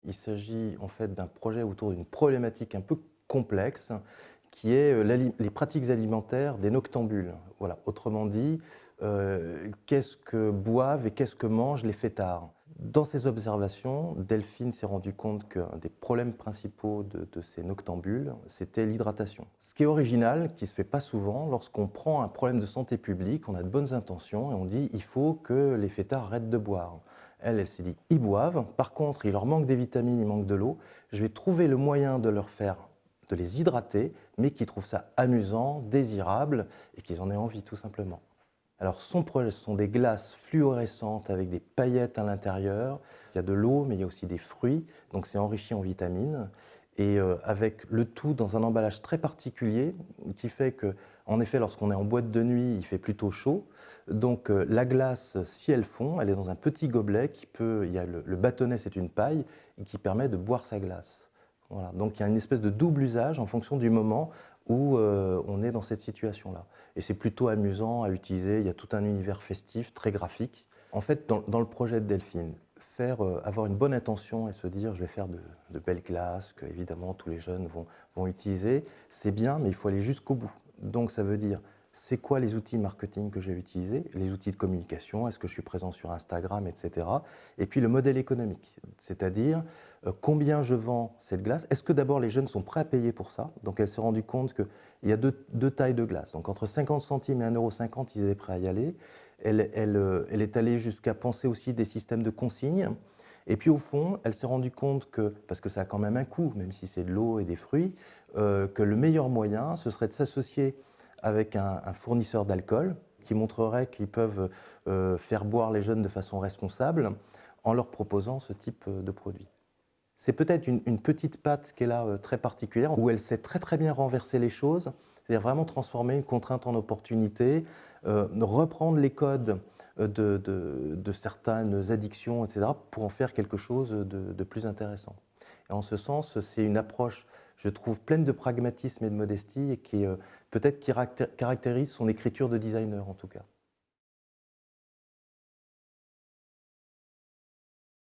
Il s'agit en fait d'un projet autour d'une problématique un peu complexe qui est les pratiques alimentaires des noctambules. Voilà, autrement dit, qu'est-ce que boivent et qu'est-ce que mangent les fêtards? Dans ses observations, Delphine s'est rendu compte qu'un des problèmes principaux de ces noctambules, c'était l'hydratation. Ce qui est original, qui ne se fait pas souvent, lorsqu'on prend un problème de santé publique, on a de bonnes intentions et on dit il faut que les fêtards arrêtent de boire. Elle s'est dit ils boivent, par contre il leur manque des vitamines, il manque de l'eau, je vais trouver le moyen de leur faire, de les hydrater, mais qu'ils trouvent ça amusant, désirable et qu'ils en aient envie tout simplement. Alors son projet, ce sont des glaces fluorescentes avec des paillettes à l'intérieur. Il y a de l'eau, mais il y a aussi des fruits, donc c'est enrichi en vitamines. Et avec le tout dans un emballage très particulier, qui fait que, en effet, lorsqu'on est en boîte de nuit, il fait plutôt chaud. Donc la glace, si elle fond, elle est dans un petit gobelet qui peut, il y a le bâtonnet, c'est une paille, et qui permet de boire sa glace. Voilà. Donc il y a une espèce de double usage en fonction du moment où on est dans cette situation-là. Et c'est plutôt amusant à utiliser, il y a tout un univers festif, très graphique. En fait, dans le projet de Delphine, avoir une bonne intention et se dire je vais faire de belles glaces que évidemment tous les jeunes vont utiliser, c'est bien, mais il faut aller jusqu'au bout. Donc ça veut dire c'est quoi les outils marketing que je vais utiliser, les outils de communication, est-ce que je suis présent sur Instagram, etc. Et puis le modèle économique, c'est-à-dire combien je vends cette glace. Est-ce que d'abord les jeunes sont prêts à payer pour ça? Donc elle s'est rendue compte qu'il y a deux tailles de glace. Donc entre 50 centimes et 1,50 €, ils étaient prêts à y aller. Elle est allée jusqu'à penser aussi des systèmes de consignes. Et puis au fond, elle s'est rendue compte que, parce que ça a quand même un coût, même si c'est de l'eau et des fruits, que le meilleur moyen, ce serait de s'associer avec un fournisseur d'alcool qui montrerait qu'ils peuvent faire boire les jeunes de façon responsable en leur proposant ce type de produit. C'est peut-être une petite patte qu'elle a très particulière, où elle sait très très bien renverser les choses, c'est-à-dire vraiment transformer une contrainte en opportunité, reprendre les codes de certaines addictions, etc., pour en faire quelque chose de plus intéressant. Et en ce sens, c'est une approche, je trouve, pleine de pragmatisme et de modestie, et qui peut-être qui caractérise son écriture de designer en tout cas.